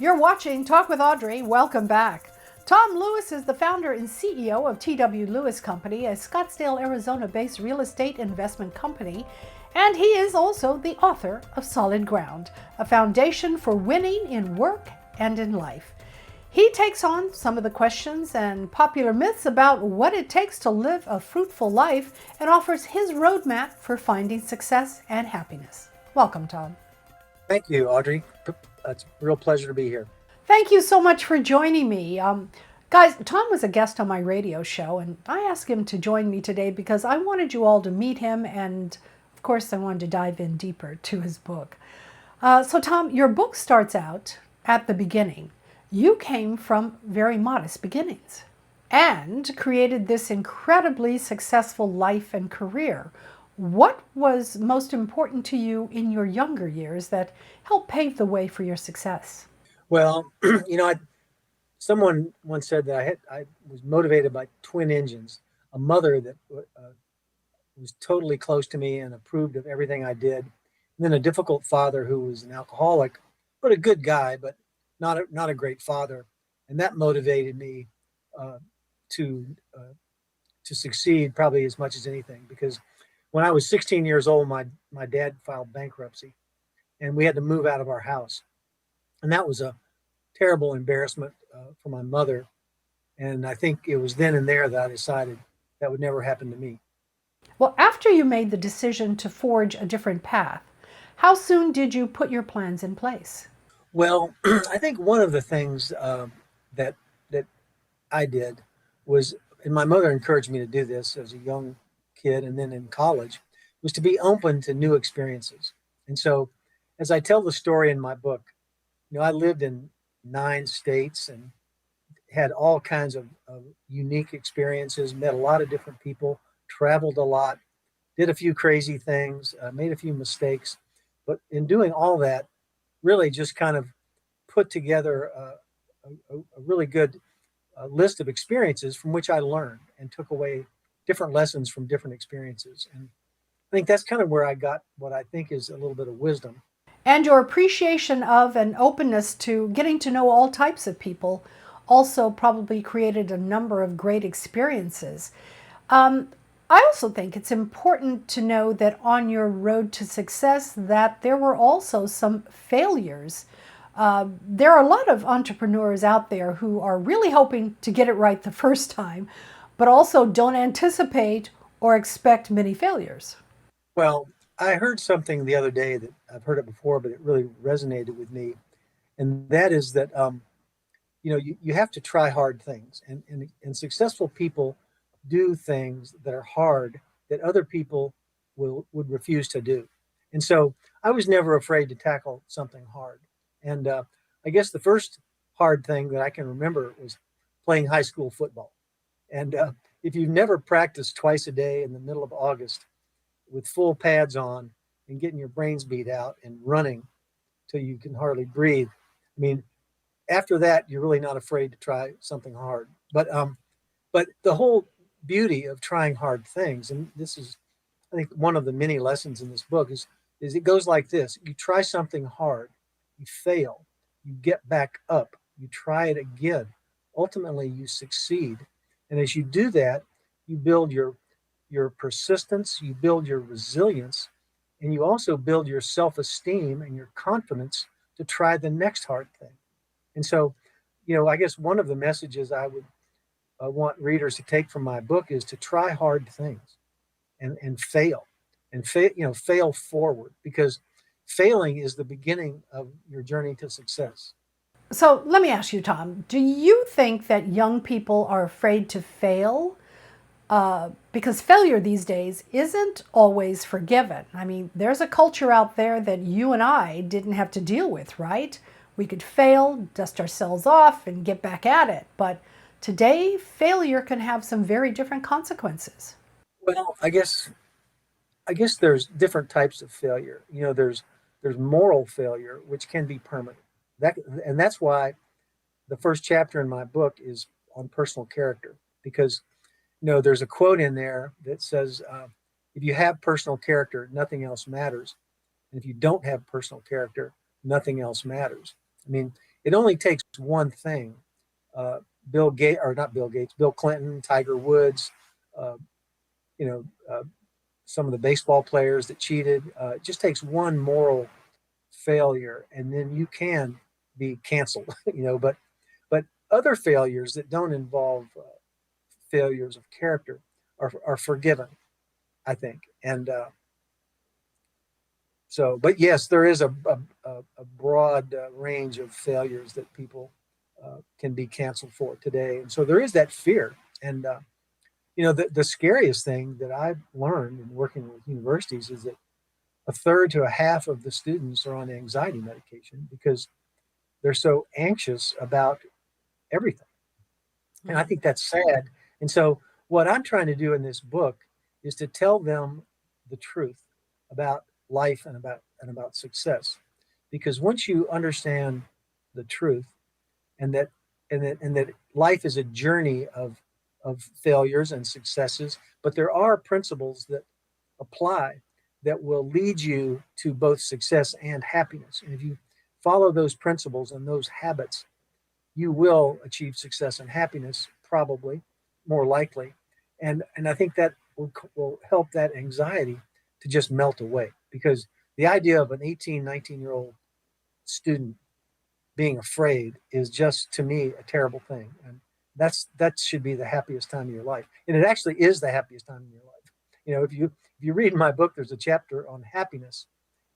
You're watching Talk with Audrey. Welcome back. Tom Lewis is the founder and CEO of TW Lewis Company, a Scottsdale, Arizona-based real estate investment company, and he is also the author of Solid Ground, a foundation for winning in work and in life. He takes on some of the questions and popular myths about what it takes to live a fruitful life and offers his roadmap for finding success and happiness. Welcome, Tom. Thank you, Audrey. It's a real pleasure to be here. Thank you so much for joining me. Guys, Tom was a guest on my radio show, and I asked him to join me today because I wanted you all to meet him, and of course, I wanted to dive in deeper to his book. So, Tom, your book starts out at the beginning. You came from very modest beginnings and created this incredibly successful life and career. What was most important to you in your younger years that helped pave the way for your success? Well, someone once said that I was motivated by twin engines: a mother that was totally close to me and approved of everything I did, and then a difficult father who was an alcoholic, but a good guy, but not a great father, and that motivated me uh, to uh, to succeed probably as much as anything. Because when I was 16 years old, my dad filed bankruptcy, and we had to move out of our house, and that was a terrible embarrassment for my mother. And I think it was then and there that I decided that would never happen to me. Well, after you made the decision to forge a different path, how soon did you put your plans in place? Well, I think one of the things that that I did was, and my mother encouraged me to do this as a young kid and then in college, was to be open to new experiences. And so, as I tell the story in my book, I lived in 9 states and had all kinds of unique experiences, met a lot of different people, traveled a lot, did a few crazy things, made a few mistakes. But in doing all that, really just kind of put together a really good list of experiences from which I learned and took away different lessons from different experiences. And I think that's kind of where I got what I think is a little bit of wisdom. And your appreciation of and openness to getting to know all types of people also probably created a number of great experiences. Um, I also think it's important to know that on your road to success that there were also some failures. There are a lot of entrepreneurs out there who are really hoping to get it right the first time, but also don't anticipate or expect many failures. Well, I heard something the other day that I've heard it before, but it really resonated with me. And that is that, you have to try hard things. And successful people do things that are hard that other people would refuse to do. And so I was never afraid to tackle something hard. And I guess the first hard thing that I can remember was playing high school football. And if you've never practiced twice a day in the middle of August with full pads on and getting your brains beat out and running till you can hardly breathe, I mean, after that, you're really not afraid to try something hard. But the whole beauty of trying hard things, and this is, I think, one of the many lessons in this book is it goes like this: you try something hard, you fail, you get back up, you try it again. Ultimately, you succeed, and as you do that, you build your persistence, you build your resilience, and you also build your self-esteem and your confidence to try the next hard thing. And so, I guess one of the messages I would want readers to take from my book is to try hard things and fail and fail forward, because failing is the beginning of your journey to success. So let me ask you, Tom, do you think that young people are afraid to fail? Because failure these days isn't always forgiven. I mean, there's a culture out there that you and I didn't have to deal with, right? We could fail, dust ourselves off, and get back at it. But today, failure can have some very different consequences. Well, I guess there's different types of failure. There's moral failure, which can be permanent. That's why the first chapter in my book is on personal character, because there's a quote in there that says, if you have personal character, nothing else matters. And if you don't have personal character, nothing else matters. I mean, It only takes one thing. Uh, Bill Gates, or not Bill Gates, Bill Clinton, Tiger Woods, uh, you know, some of the baseball players that cheated. It just takes one moral failure, and then you can be canceled. But other failures that don't involve failures of character are forgiven, I think. And so, but yes, there is a broad range of failures that people can be canceled for today. And so there is that fear. And, the scariest thing that I've learned in working with universities is that a third to a half of the students are on anxiety medication because they're so anxious about everything. And I Mm. think that's sad. And so, what I'm trying to do in this book is to tell them the truth about life and about success. Because once you understand the truth, and that life is a journey of failures and successes, but there are principles that apply that will lead you to both success and happiness. And if you follow those principles and those habits, you will achieve success and happiness, probably more likely. And I think that will help that anxiety to just melt away, because the idea of an 18, 19-year old student being afraid is just, to me, a terrible thing. And that should be the happiest time of your life. And it actually is the happiest time in your life. If you read my book, there's a chapter on happiness,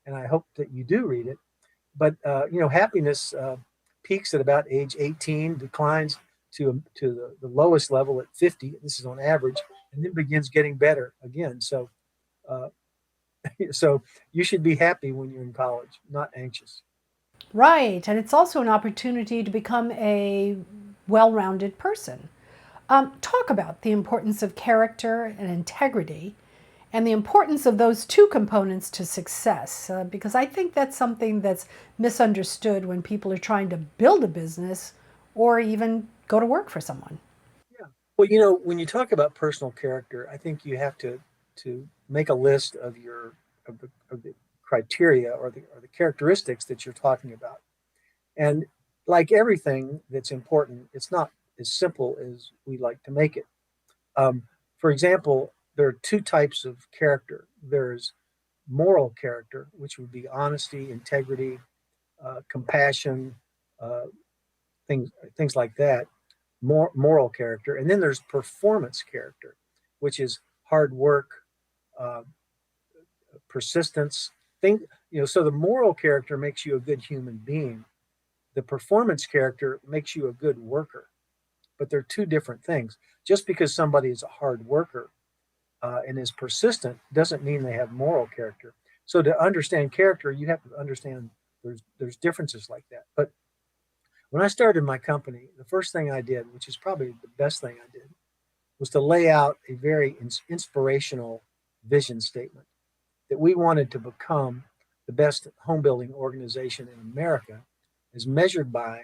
and I hope that you do read it. But happiness peaks at about age 18, declines to the lowest level at 50. This is on average, and then begins getting better again. Uh, so you should be happy when you're in college, not anxious. Right. And it's also an opportunity to become a well rounded person. Talk about the importance of character and integrity and the importance of those two components to success, because I think that's something that's misunderstood when people are trying to build a business or even go to work for someone. Yeah. Well, when you talk about personal character, I think you have to make a list of the criteria or the characteristics that you're talking about. And like everything that's important, it's not as simple as we like to make it. Um, for example, there are two types of character. There's moral character, which would be honesty, integrity, compassion, uh, things like that. Moral character, and then there's performance character, which is hard work, uh, persistence. So the moral character makes you a good human being. The performance character makes you a good worker, but they're two different things. Just because somebody is a hard worker and is persistent doesn't mean they have moral character. So to understand character, you have to understand there's differences like that. But when I started my company, the first thing I did, which is probably the best thing I did, was to lay out a very inspirational vision statement that we wanted to become the best home building organization in America as measured by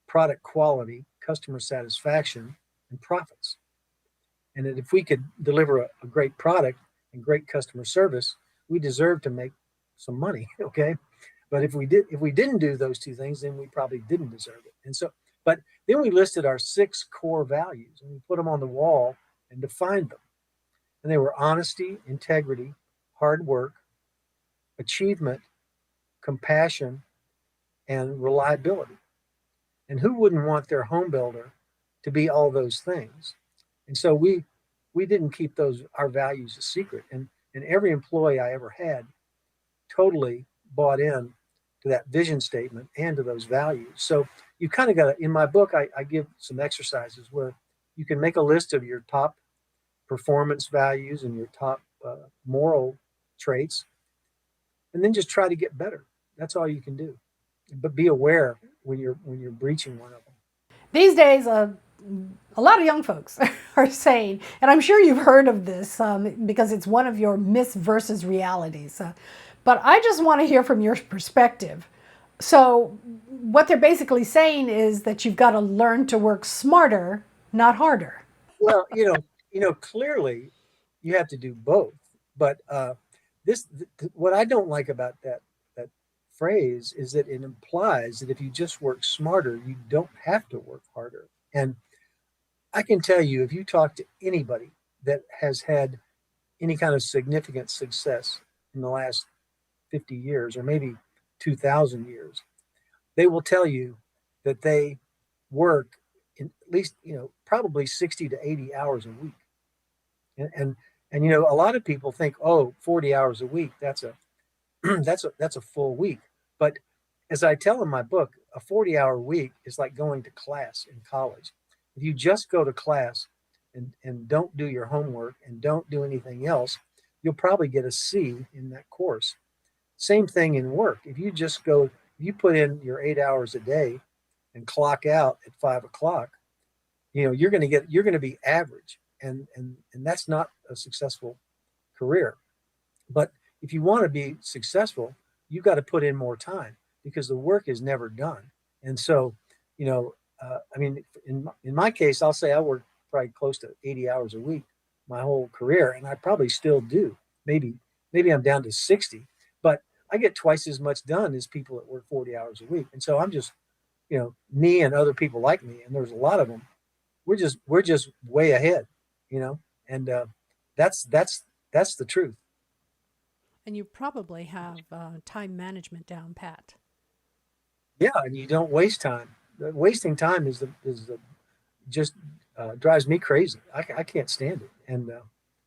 product quality, customer satisfaction, and profits. And that if we could deliver a great product and great customer service, we deserve to make some money. Okay. But if we didn't do those two things, then we probably didn't deserve it. And so, but then we listed our 6 core values and we put them on the wall and defined them. And they were honesty, integrity, hard work, achievement, compassion, and reliability. And who wouldn't want their home builder to be all those things? And so we didn't keep those our values a secret. And every employee I ever had totally bought in to that vision statement and to those values. So you kind of got to, in my book, I give some exercises where you can make a list of your top performance values and your top moral traits, and then just try to get better. That's all you can do. But be aware when you're breaching one of them. These days, a lot of young folks are saying, and I'm sure you've heard of this because it's one of your myths versus realities. But I just want to hear from your perspective. So, what they're basically saying is that you've got to learn to work smarter, not harder. Well, clearly you have to do both. But what I don't like about that phrase is that it implies that if you just work smarter, you don't have to work harder. And I can tell you, if you talk to anybody that has had any kind of significant success in the last 50 years or maybe 2,000 years, they will tell you that they work in at least, probably 60 to 80 hours a week. And a lot of people think, oh, 40 hours a week, that's a full week. But as I tell in my book, a 40-hour week is like going to class in college. If you just go to class and don't do your homework and don't do anything else, you'll probably get a C in that course. Same thing in work. If you put in your 8 hours a day and clock out at 5 o'clock, you're going to be average, and that's not a successful career. But if you want to be successful, you've got to put in more time because the work is never done. And so, I mean, in my case, I'll say I work probably close to 80 hours a week my whole career, and I probably still do. Maybe maybe I'm down to 60, but I get twice as much done as people that work 40 hours a week. And so I'm just, me and other people like me, and there's a lot of them. We're just way ahead, you know, and that's the truth. And you probably have time management down pat. Yeah, and you don't waste time. Wasting time is the just drives me crazy. I can't stand it, and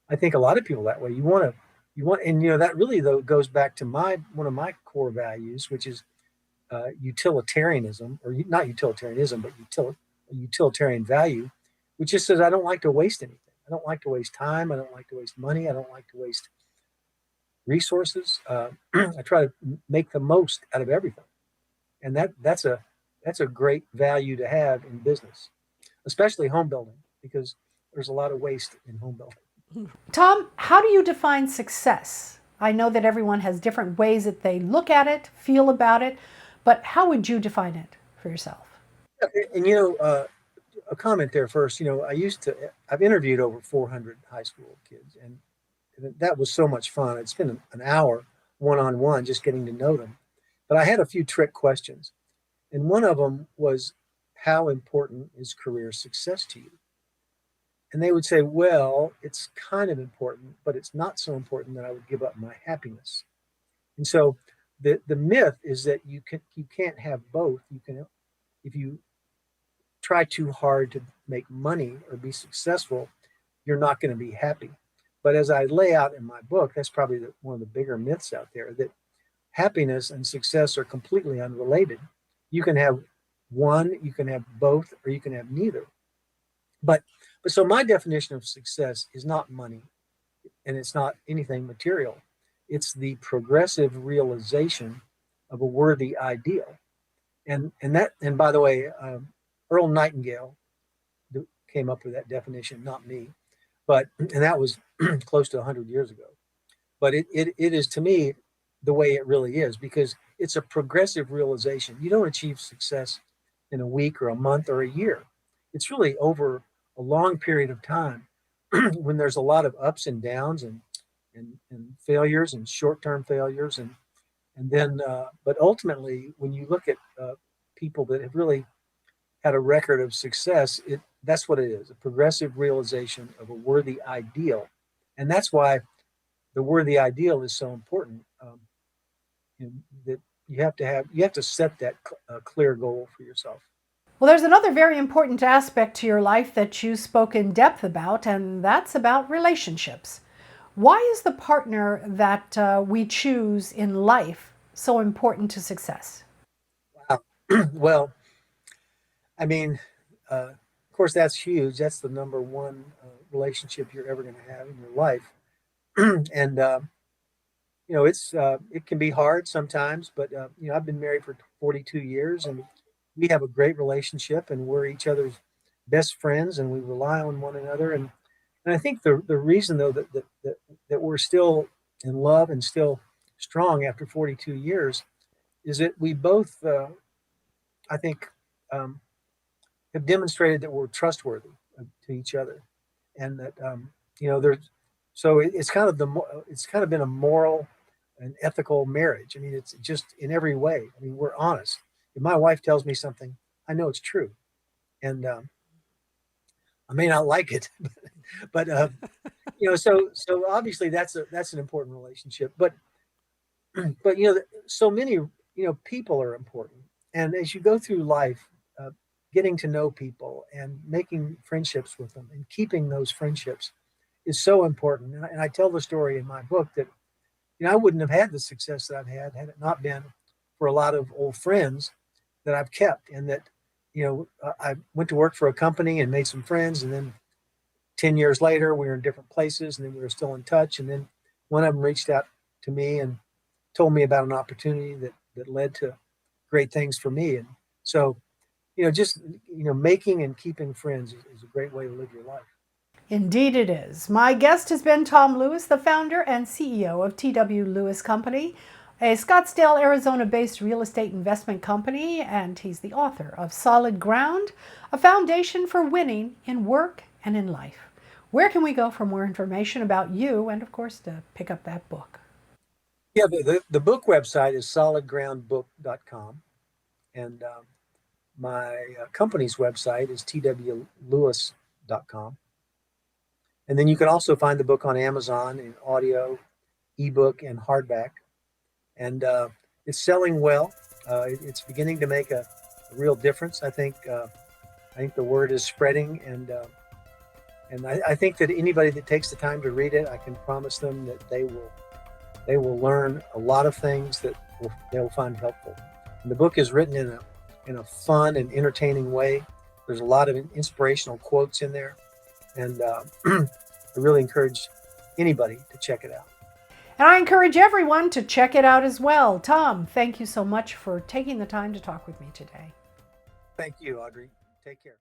I think a lot of people that way. And that really though goes back to my one of my core values, which is utilitarianism, or not utilitarianism, but utilitarian value, which just says I don't like to waste anything. I don't like to waste time. I don't like to waste money. I don't like to waste resources. I try to make the most out of everything, and that's a great value to have in business, especially home building, because there's a lot of waste in home building. Tom, how do you define success? I know that everyone has different ways that they look at it, feel about it, but how would you define it for yourself? And a comment there first. I've interviewed over 400 high school kids, and that was so much fun. I'd spend an hour one on one just getting to know them. But I had a few trick questions, and one of them was, how important is career success to you? And they would say, well, it's kind of important, but it's not so important that I would give up my happiness. And so the myth is that you can't have both. You can, if you try too hard to make money or be successful, you're not going to be happy. But as I lay out in my book, that's probably one of the bigger myths out there, that happiness and success are completely unrelated. You can have one, you can have both, or you can have neither. But but so my definition of success is not money, and it's not anything material. It's the progressive realization of a worthy ideal. And by the way, Earl Nightingale came up with that definition, not me. And that was close to 100 years ago. But it is, to me, the way it really is, because it's a progressive realization. You don't achieve success in a week or a month or a year. It's really over a long period of time when there's a lot of ups and downs, and failures and short-term failures, and then but ultimately when you look at people that have really had a record of success, that's what it is, a progressive realization of a worthy ideal. And that's why the worthy ideal is so important. That you have to set that clear goal for yourself. Well, there's another very important aspect to your life that you spoke in depth about, and that's about relationships. Why is the partner that we choose in life so important to success? Wow. Well, I mean, of course, that's huge. That's the number one relationship you're ever going to have in your life. And it can be hard sometimes, but I've been married for 42 years, and we have a great relationship, and we're each other's best friends, and we rely on one another. And I think the reason though that we're still in love and still strong after 42 years is that we both, I think, um, have demonstrated that we're trustworthy to each other, and that there's, so it's kind of been a moral an ethical marriage. I mean, it's just in every way. I mean, we're honest. If my wife tells me something, I know it's true, and I may not like it, but so obviously that's an important relationship. But so many people are important, and as you go through life, getting to know people and making friendships with them and keeping those friendships is so important. And I tell the story in my book that I wouldn't have had the success that I've had it not been for a lot of old friends that I've kept, and that I went to work for a company and made some friends, and then 10 years later we were in different places, and then we were still in touch, and then one of them reached out to me and told me about an opportunity that led to great things for me. And so just making and keeping friends is a great way to live your life. Indeed, it is. My guest has been Tom Lewis, the founder and CEO of TW Lewis Company, a Scottsdale, Arizona-based real estate investment company, and he's the author of Solid Ground, a foundation for winning in work and in life. Where can we go for more information about you and, of course, to pick up that book? Yeah, the book website is solidgroundbook.com, and my company's website is twlewis.com. And then you can also find the book on Amazon in audio, ebook, and hardback. And it's selling well. It's beginning to make a real difference. I think the word is spreading, and I think that anybody that takes the time to read it, I can promise them that they will learn a lot of things that they will find helpful. And the book is written in a fun and entertaining way. There's a lot of inspirational quotes in there, and I really encourage anybody to check it out. And I encourage everyone to check it out as well. Tom, thank you so much for taking the time to talk with me today. Thank you, Audrey. Take care.